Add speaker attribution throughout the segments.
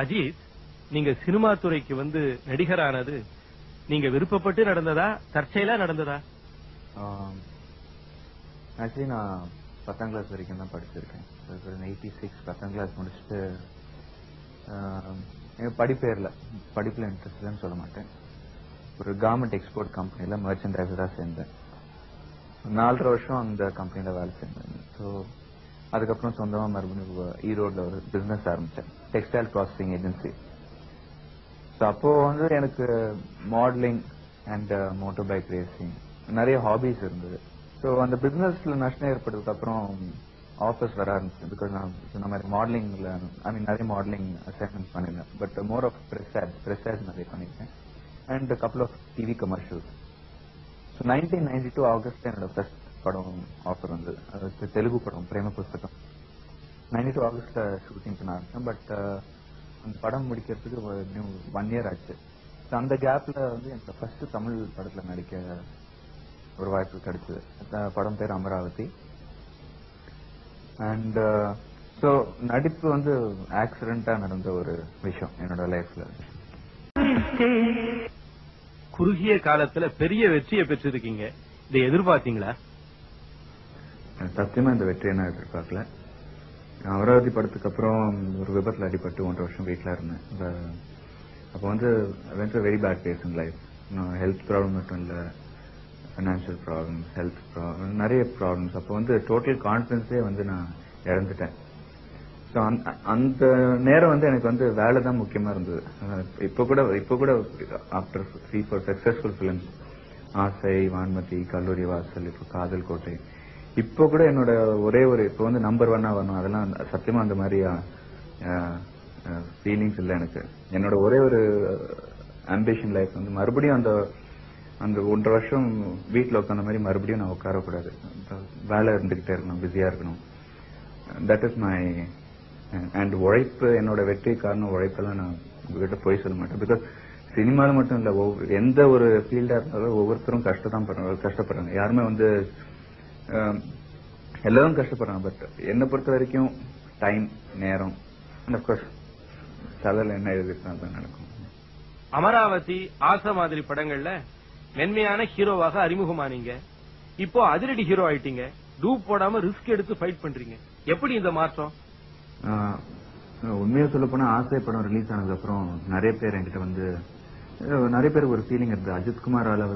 Speaker 1: அஜித், நீங்க சினிமா துறைக்கு வந்து நடிகரானது நீங்க விருப்பப்பட்டு நடந்ததா, தற்செயலா நடந்ததா?
Speaker 2: ஆக்சுவலி நான் 10ஆம் கிளாஸ் வரைக்கும் தான் படிச்சிருக்கேன். 86 10ஆம் கிளாஸ் முடிச்சுட்டு படிப்புல இன்ட்ரெஸ்ட் இல்லைன்னு சொல்ல மாட்டேன். ஒரு கவர்மெண்ட் எக்ஸ்போர்ட் கம்பெனில மர்ச்சன்டைசரா சேர்ந்தேன். 4.5 வருஷம் அந்த கம்பெனில வேலை செஞ்சேன். ஸோ அதுக்கப்புறம் சொந்தமா மறுபடியும் ஈரோட்ல ஒரு பிசினஸ் ஆரம்பிச்சேன், டெக்ஸ்டைல் ப்ராசஸிங் ஏஜென்சி. ஸோ அப்போ வந்து எனக்கு modeling and motor bike racing நிறைய ஹாபிஸ் இருந்தது. ஸோ அந்த பிசினஸ்ல நஷ்டம் ஏற்பட்டதுக்கு அப்புறம் ஆஃபர்ஸ் வர ஆரம்பிச்சேன். பிகாஸ் நான் சொன்ன மாதிரி மாடலிங்ல நிறைய மாடலிங் அசைன்மெண்ட் பண்ணிருந்தேன். But more of press ads நிறைய பண்ணிருக்கேன் and couple of TV commercials. So 1992 ஆகஸ்ட்ல என்னோட ஃபர்ஸ்ட் படம் ஆஃபர் வந்தது. அது தெலுங்கு படம் பிரேம புஸ்தகம். 92 ஆகஸ்ட்ல ஷூட்டிங் பண்ண ஆரம்பிச்சேன். பட் அந்த படம் முடிக்கிறதுக்கு 1 இயர் ஆச்சு. அந்த கேப்ல வந்து எனக்கு ஃபர்ஸ்ட் தமிழ் படத்துல நடிக்க ஒரு வாய்ப்பு கிடைச்சது. படம் பேர் அமராவதி. அண்ட் ஸோ நடிப்பு வந்து ஆக்சிடென்டா நடந்த ஒரு விஷயம் என்னோட லைஃப்ல.
Speaker 1: குறுகிய காலத்துல பெரிய வெற்றியை பெற்றிருக்கீங்க, இதை எதிர்பார்த்தீங்களா?
Speaker 2: சத்தியமா இந்த வெற்றியை நான் எதிர்பார்க்கல. அமராவதி படத்துக்கு அப்புறம் ஒரு விபத்துல அடிபட்டு 1.5 வருஷம் வீட்டுல இருந்தேன். அப்போ வந்து very bad phase in life. Health problem மட்டும் இல்ல, ஃபைனான்சியல் ப்ராப்ளம்ஸ், ஹெல்த் ப்ராப்ளம், நிறைய ப்ராப்ளம்ஸ். அப்போ வந்து டோட்டல் கான்பிடன்ஸே வந்து நான் இழந்துட்டேன். ஸோ அந்த நேரம் வந்து எனக்கு வந்து வேலை தான் முக்கியமா இருந்தது. இப்போ கூட ஆஃப்டர் 3-4 சக்சஸ்ஃபுல் ஃபிலிம்ஸ், ஆசை, வான்மதி, கல்லூரி வாசல், இப்போ காதல் கோட்டை, இப்போ கூட என்னோட ஒரே ஒரு இப்போ வந்து நம்பர் 1 வரணும், அதெல்லாம் சத்தியமா அந்த மாதிரி ஃபீலிங்ஸ் இல்லை எனக்கு. என்னோட ஒரே ஒரு ஆம்பிஷன் லைஃப் வந்து மறுபடியும் அந்த 1.5 வருஷம் வீட்டில் உட்காந்த மாதிரி மறுபடியும் நான் உட்காரக்கூடாது. வேலை இருந்துகிட்டே இருக்கணும், பிஸியா இருக்கணும். தட் இஸ் மை அண்ட் உழைப்பு. என்னோட வெற்றி காரணம் உழைப்பெல்லாம் நான் உங்ககிட்ட போய் சொல்ல மாட்டேன். பிகாஸ் சினிமால மட்டும் இல்ல, எந்த ஒரு ஃபீல்டா இருந்தாலும் ஒவ்வொருத்தரும் கஷ்டப்படுறாங்க. யாருமே வந்து எல்லாரும் கஷ்டப்படுறாங்க. பட் என்னை பொறுத்த வரைக்கும் டைம், நேரம், அண்ட் அப்கோர்ஸ் சலல் என்ன எழுதிருக்காங்க தான் நடக்கும்.
Speaker 1: அமராவதி, ஆசை மாதிரி படங்கள்ல மென்மையான ஹீரோவாக அறிமுகமானீங்க. இப்போ அதிரடி ஹீரோ ஆயிட்டீங்க. டூப் போடாம ரிஸ்க் எடுத்து ஃபைட் பண்றீங்க. எப்படி இந்த மாற்றம்?
Speaker 2: உண்மையா சொல்ல போனா ஆசை படம் ரிலீஸ் ஆனதுக்கு அப்புறம் நிறைய பேர் என்கிட்ட வந்து நிறைய பேருக்கு ஒரு ஃபீலிங் இருக்கு, அஜித்குமாரால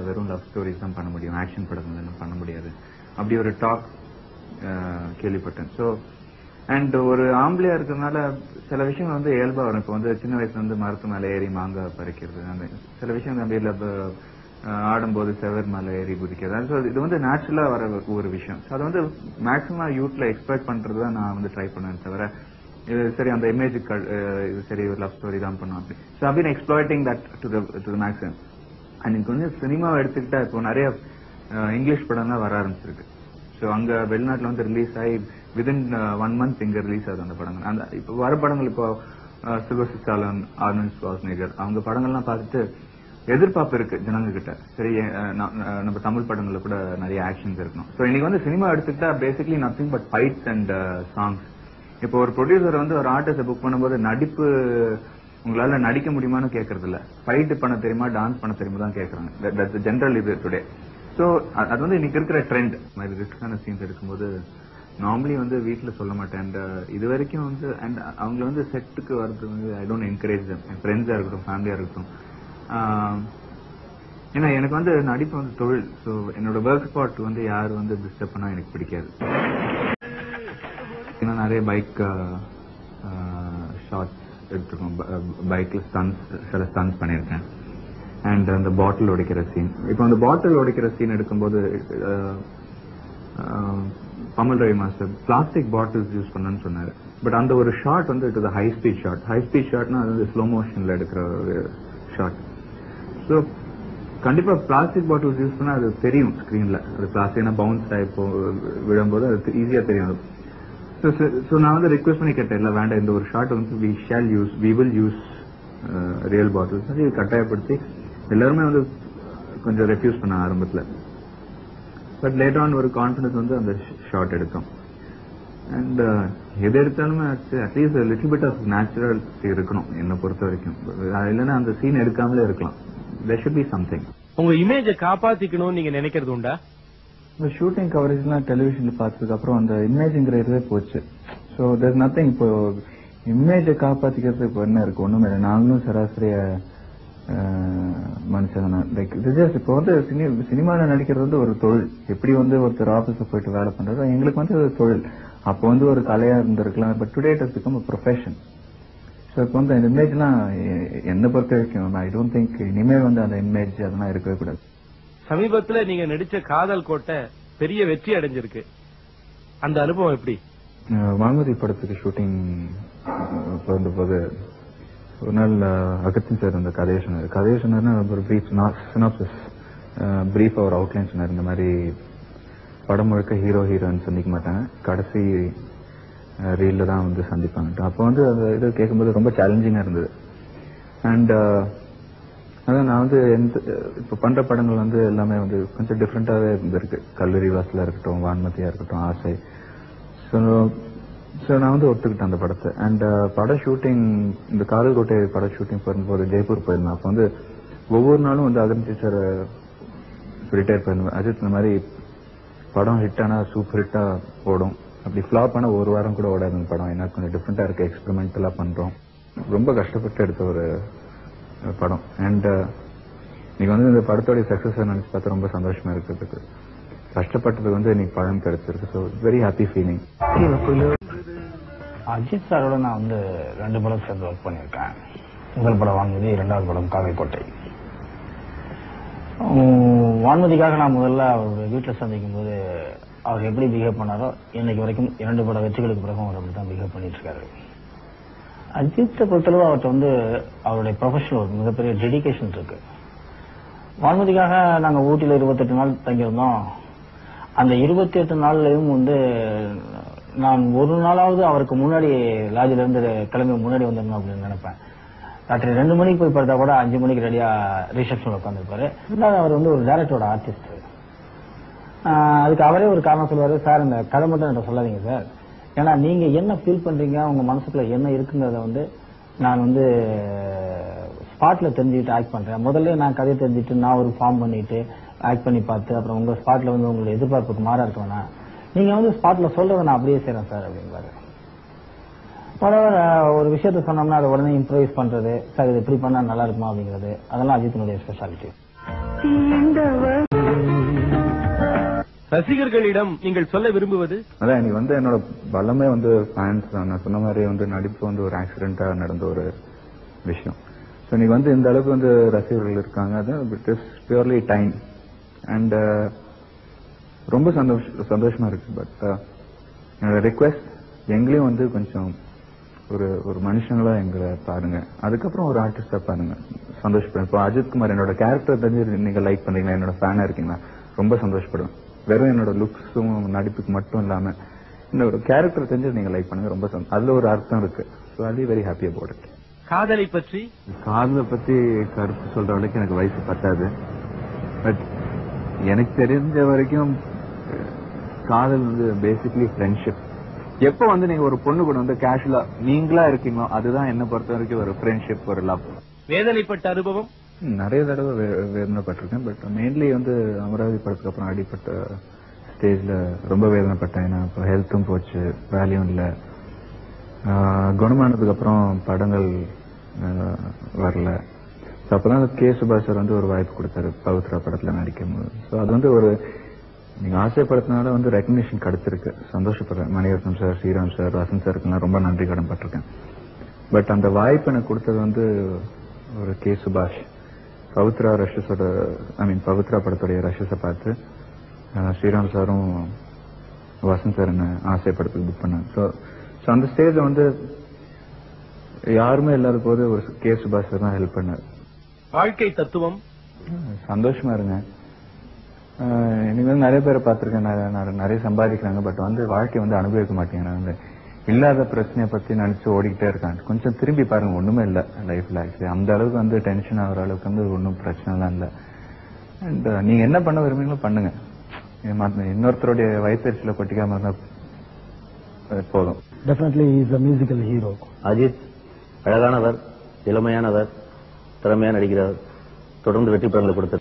Speaker 2: வெறும் லவ் ஸ்டோரிஸ் தான் பண்ண முடியும், ஆக்ஷன் படங்கள் பண்ண முடியாது, அப்படி ஒரு டாக் கேள்விப்பட்டேன். ஸோ அண்ட் ஒரு ஆம்பளையா இருக்கிறதுனால சில விஷயங்கள் வந்து இயல்பா வரும். இப்போ வந்து சின்ன வயசுல வந்து மரத்து மேலே ஏறி மாங்காய் பறிக்கிறது, அந்த சில விஷயம் நம்ம ஆடும்போது செவர் மேலே ஏறி குதிக்கிறது, இது வந்து நேச்சுரலா வர ஒரு விஷயம். அது வந்து மேக்சிமம் யூத்ல எக்ஸ்பெக்ட் பண்றதுதான் நான் வந்து ட்ரை பண்ணேன் தவிர இது சரி அந்த இமேஜுக்கு இது சரி ஒரு லவ் ஸ்டோரி தான் பண்ணுவாங்க. So I been exploiting that to the maximum. And எனக்கு வந்து சினிமாவை எடுத்துக்கிட்டா இப்போ நிறைய இங்கிலீஷ் படம் தான் வர ஆரம்பிச்சிருக்கு. ஸோ அங்க வெளிநாட்டுல வந்து ரிலீஸ் ஆகி வித்தின் 1 மந்த் இங்க ரிலீஸ் ஆகுது அந்த படங்கள். அந்த இப்போ வர படங்கள் இப்போ சில்வஸ்டர் ஸ்டாலோன், ஆர்னால்ட் ஷ்வார்ஸ்நெகர், அவங்க படங்கள்லாம் பார்த்துட்டு எதிர்பார்ப்பு இருக்கு ஜனங்க கிட்ட. சரி நம்ம தமிழ் படங்கள்ல கூட நிறைய ஆக்ஷன்ஸ் இருக்கணும். ஸோ இன்னைக்கு வந்து சினிமா எடுத்துக்கிட்டா basically nothing but fights and songs. இப்போ ஒரு ப்ரொடியூசர் வந்து ஒரு ஆர்டிஸ்ட புக் பண்ணும்போது நடிப்பு உங்களால நடிக்க முடியுமான்னு கேட்கறது இல்ல, ஃபைட் பண்ண தெரியுமா, டான்ஸ் பண்ண தெரியுமா தான் கேட்கறாங்க. தட்ஸ் ஜெனரல் இது டுடே. ஸோ அது வந்து இன்னைக்கு இருக்கிற ட்ரெண்ட். மாதிரி ரிஸ்கான சீன்ஸ் எடுக்கும்போது நார்மலி வந்து வீட்டுல சொல்ல மாட்டேன். அண்ட் இது வரைக்கும் வந்து அண்ட் அவங்க வந்து செட்டுக்கு வர்றது வந்து ஐ டோன்ட் என்கரேஜ் தம். என் ஃப்ரெண்ட்ஸா இருக்கட்டும், ஃபேமிலியா இருக்கட்டும். ஏன்னா எனக்கு வந்து நடிப்பு வந்து தொழில். ஸோ என்னோட ஒர்க் ஸ்பாட் வந்து யாரு வந்து டிஸ்டர்ப் பண்ணா எனக்கு பிடிக்காது. ஏன்னா நிறைய பைக் ஷார்ட்ஸ் எடுத்துருக்கோம், பைக்ல சில ஸ்டன்ஸ் பண்ணியிருக்கேன். அண்ட் அந்த பாட்டில் உடைக்கிற சீன், இப்போ அந்த பாட்டில் உடைக்கிற சீன் எடுக்கும்போது Kamal Ravi master plastic bottles use பண்ணன்னு சொன்னாரு. பட் அந்த ஒரு ஷாட் வந்து இது high speed shot. High speed ஷாட்னா அது வந்து ஸ்லோ மோஷன்ல எடுக்கிற ஒரு ஷாட். ஸோ கண்டிப்பா பிளாஸ்டிக் பாட்டில்ஸ் யூஸ் பண்ணா அது தெரியும் ஸ்கிரீன்ல. அது பிளாஸ்டிக்னா பவுன்ஸ் ஆகி விழும்போது அது ஈஸியா தெரியும். ஸோ நான் வந்து ரிக்வெஸ்ட் பண்ணி கேட்டேன், இல்லை வேண்டாம், இந்த ஒரு ஷாட் வந்து we will use real bottles. அது கட்டாயப்படுத்தி எல்லாருமே வந்து கொஞ்சம் ரெஃப்யூஸ் பண்ண ஆரம்பத்தில். பட் லேட்டர் ஆன் ஒரு கான்ஃபிடன்ஸ் வந்து அந்த ஷாட் எடுத்தோம். அண்ட் எது எடுத்தாலுமே at least little bit of naturals இருக்கணும் என்னை பொறுத்த வரைக்கும். இல்லைன்னா அந்த சீன் எடுக்காமலே இருக்கலாம். There should be something.
Speaker 1: உங்க இமேஜ காப்பாத்திக்கணும்னு நீங்க நினைக்கிறது உண்டா?
Speaker 2: இந்த ஷூட்டிங் கவரேஜ்லாம் டெலிவிஷன்ல பார்த்ததுக்கு அப்புறம் அந்த இமேஜ்ங்கிற இதுவே போச்சு. So there nothing. இப்போ இமேஜை காப்பாத்திக்கிறது இப்போ என்ன இருக்கு? ஒண்ணுமே இல்லை. நாங்களும் சராசரிய மனுஷங்க. லைக் இப்போ வந்து சினிமாவில் நடிக்கிறது வந்து ஒரு தொழில். எப்படி வந்து ஒருத்தர் ஆபீஸ்ல போயிட்டு வேலை பண்றதோ எங்களுக்கு வந்து ஒரு தொழில். அப்போ வந்து ஒரு கலையா இருந்திருக்கலாம். But today it has become a profession. So இப்போ வந்து அந்த இமேஜ்லாம் என்ன பொறுத்த வரைக்கும் ஐ டோன்ட் திங்க் இனிமேல் வந்து அந்த இமேஜ் அதெல்லாம் இருக்கவே கூடாது.
Speaker 1: சமீபத்துல நீங்க நடிச்ச காதல் கோட்டை பெரிய வெற்றி அடைஞ்சிருக்கு. அந்த அனுபவம் எப்படி?
Speaker 2: வான்மதி படத்துக்கு ஷூட்டிங் போது ஒரு நாள் அகத்தின் சார் அந்த கதையை சொன்னார்னா ஒரு பிரீஃப் சினாப்சிஸ் பிரீஃப் அவர் அவுட்லைன் சொன்னார். இந்த மாதிரி படம் முழுக்க ஹீரோயின் சந்திக்க மாட்டாங்க, கடைசி ரீல்ல தான் வந்து சந்திப்பாங்க. அப்போ வந்து அந்த இது கேட்கும்போது ரொம்ப சேலஞ்சிங்கா இருந்தது. அண்ட் அதான் நான் வந்து இப்போ பண்ற படங்கள் வந்து எல்லாமே வந்து கொஞ்சம் டிஃப்ரெண்டாவே இருந்திருக்கு. கல்லூரி வாசலா இருக்கட்டும், வான்மதியா இருக்கட்டும், ஆசை. ஸோ நான் வந்து ஒத்துக்கிட்டேன் அந்த படத்தை. அண்ட் பட ஷூட்டிங், இந்த காதல் கோட்டை பட ஷூட்டிங் போகும்போது ஜெய்ப்பூர் போயிருந்தேன். அப்போ வந்து ஒவ்வொரு நாளும் வந்து அகன் டீச்சர் ரிட்டையர் போயிருந்தேன். அஜித் இந்த மாதிரி படம் ஹிட் ஆனா சூப்பர் ஹிட்டா ஓடும், அப்படி ஃபிளாப் ஆனா ஒரு வாரம் கூட ஓடாது அந்த படம். ஏன்னா கொஞ்சம் டிஃப்ரெண்டா இருக்கு, எக்ஸ்பெரிமெண்டலா பண்றோம். ரொம்ப கஷ்டப்பட்டு எடுத்த ஒரு படம். அண்ட் நீங்க வந்து இந்த படத்தோட சக்சஸ் நினைச்சு பார்த்தா ரொம்ப சந்தோஷமா இருக்கிறதுக்கு. கஷ்டப்பட்டதுக்கு வந்து இன்னைக்கு படம் கிடைச்சிருக்கு. So very happy feeling.
Speaker 3: Ajith சாரோட நான் வந்து 2 படம் சேர்ந்து ஒர்க் பண்ணியிருக்கேன். முதல் படம் வான்மதி, 2வது படம் காதல் கோட்டை. வான்மதிக்காக நான் முதல்ல அவர் வீட்டில் சந்திக்கும் போது அவர் எப்படி பிஹேவ் பண்ணாரோ இன்னைக்கு வரைக்கும் 2 படம் வெற்றிகளுக்கு பிறகும் அவர் அப்படி தான் பிஹேவ் பண்ணிட்டு இருக்காரு. அஜித்தை பொறுத்தளவு அவர்கிட்ட வந்து அவருடைய ப்ரொஃபஷனல் ஒரு மிகப்பெரிய டெடிகேஷன் இருக்கு. வான்மதிக்காக நாங்கள் ஊட்டியில் 28 நாள் தங்கியிருந்தோம். அந்த 28 நாள்லயும் வந்து நான் ஒரு நாளாவது அவருக்கு முன்னாடி லாட்ஜில இருந்து கிளம்பி முன்னாடி வந்துடணும் அப்படின்னு நினைப்பேன். ராத்திரி 2 மணிக்கு போய் பார்த்தா கூட 5 மணிக்கு ரெடியா ரிசப்ஷன்ல உட்காந்துருப்பாரு. அவர் வந்து ஒரு டைரக்டரோட ஆர்டிஸ்ட். அதுக்கு அவரே ஒரு காரணம் சொல்லுவாரு, சார் இந்த கதை மட்டும் என்கிட்ட சொல்லாதீங்க சார், ஏன்னா நீங்க என்ன ஃபீல் பண்றீங்க, உங்க மனசுக்குள்ள என்ன இருக்குங்கிறத வந்து நான் வந்து ஸ்பாட்ல தெரிஞ்சுக்கிட்டு ஆக்ட் பண்றேன். முதல்ல நான் கதையை தெரிஞ்சுட்டு நான் ஒரு ஃபார்ம் பண்ணிட்டு ஆக்ட் பண்ணி பார்த்து அப்புறம் உங்க ஸ்பாட்ல வந்து உங்களுடைய எதிர்பார்ப்புக்கு மாறா இருக்கணும்னா நீங்க வந்து ஸ்பாட்ல சொல்றதை நான் அப்படியே செய்யறேன் சார் அப்படிங்கிறாரு. ஒரு விஷயத்த சொன்னோம்னா அதை உடனே இம்ப்ரூவைஸ் பண்றது, சார் இது எப்படி பண்ணா நல்லா இருக்குமா அப்படிங்கிறது, அதெல்லாம் அஜித்தினுடைய ஸ்பெஷாலிட்டி.
Speaker 1: ரசிகர்களிடம் நீங்கள் சொல்ல விரும்புவது?
Speaker 2: அதான் இன்னைக்கு வந்து என்னோட பலமே வந்து ஃபேன்ஸ் தான். நான் சொன்ன மாதிரி வந்து நடிப்பு வந்து ஒரு ஆக்சிடென்டா நடந்த ஒரு விஷயம். ஸோ இன்னைக்கு வந்து இந்த அளவுக்கு வந்து ரசிகர்கள் இருக்காங்க. அது it is purely time. And ரொம்ப சந்தோஷமா இருக்கு. பட் என்னோட ரிக்வெஸ்ட், எங்களையும் வந்து கொஞ்சம் ஒரு மனுஷங்களா எங்களை பாருங்க, அதுக்கப்புறம் ஒரு ஆர்டிஸ்டா பாருங்க, சந்தோஷப்படுங்க. இப்போ அஜித் குமார் என்னோட கேரக்டர் தெரிஞ்சு நீங்க லைக் பண்றீங்களா, என்னோட ஃபேனா இருக்கீங்களா, ரொம்ப சந்தோஷப்படுவேன். வெறும் என்னோட லுக்ஸும் நடிப்புக்கு மட்டும் இல்லாம என்னோட கேரக்டர் தெரிஞ்சு நீங்க லைக் பண்ணுங்க, ரொம்ப அதுல ஒரு அர்த்தம் இருக்கு. So I very happy about it.
Speaker 1: காதலை பற்றி
Speaker 2: கருத்து சொல்ற அளவுக்கு எனக்கு வயசு பத்தாது. பட் எனக்கு தெரிஞ்ச வரைக்கும் காதல் வந்து பேசிக்லி ஃப்ரெண்ட்ஷிப். எப்ப வந்து நீங்க ஒரு பொண்ணு கூட வந்து கேஷுவலா நீங்களா இருக்கீங்களோ அதுதான் என்ன பொறுத்த வரைக்கும் ஒரு ஃப்ரெண்ட்ஷிப், ஒரு லவ்.
Speaker 1: வேதனைப்பட்ட அனுபவம்
Speaker 2: நிறைய தடவை வேதனைப்பட்டிருக்கேன். பட் மெயின்லி வந்து அமராவதி படத்துக்கு அப்புறம் அடிப்பட்ட ஸ்டேஜ்ல ரொம்ப வேதனைப்பட்டேன். ஏன்னா இப்போ ஹெல்த்தும் போச்சு, வேலையும் இல்லை. குணமானதுக்கு அப்புறம் படங்கள் வரல. அப்பதான் கே சுபாஷ் சார் வந்து ஒரு வாய்ப்பு கொடுத்தாரு பவித்ரா படத்துல நடிக்கும் போது. ஸோ அது வந்து ஒரு நீங்க ஆசைப்படுத்தினால வந்து ரெகக்னிஷன் கிடைச்சிருக்கு, சந்தோஷப்படுறேன். மணிரத்னம் சார், ஸ்ரீராம் சார், வசந்த் சாருக்குலாம் ரொம்ப நன்றி கடன் பட்டிருக்கேன். பட் அந்த வாய்ப்பு எனக்கு கொடுத்தது வந்து ஒரு கே சுபாஷ். பவித்ரா ரஷஸோட பவித்ரா படத்துடைய ரஷஸை பார்த்து ஸ்ரீராம் சாரும் வசந்த் சார் என்ன ஆசைப்படத்துக்கு புக் பண்ணாங்க. ஸோ அந்த ஸ்டேஜ் வந்து யாருமே இல்லாத போது ஒரு கே சுபாஷ் சார் தான் ஹெல்ப் பண்ணாரு.
Speaker 1: வாழ்க்கை தத்துவம்,
Speaker 2: சந்தோஷமா இருங்க. நீங்க வந்து நிறைய பேரை பார்த்திருக்கேன், நிறைய சம்பாதிக்கிறாங்க. பட் வந்து வாழ்க்கையை வந்து அனுபவிக்க மாட்டேங்கிறாங்க. இல்லாத பிரச்சனையை பத்தி நினைச்சு ஓடிக்கிட்டே இருக்காங்க. கொஞ்சம் திரும்பி பாருங்க, ஒண்ணுமே இல்லை லைஃப்ல. ஆக்சுவலி அந்த அளவுக்கு வந்து டென்ஷன் ஆகிற அளவுக்கு வந்து ஒன்றும் பிரச்சனை எல்லாம் இல்லை. அண்ட் நீங்க என்ன பண்ண விரும்புறீங்களோ பண்ணுங்க. இன்னொருத்தருடைய வயிற்றுல கொட்டிக்காம இருந்தா போதும்.
Speaker 3: Definitely he is a musical hero.
Speaker 4: Ajith அழகானவர், இளமையானவர், திறமையா நடிக்கிறார். தொடர்ந்து வெற்றி படங்களை கொடுத்து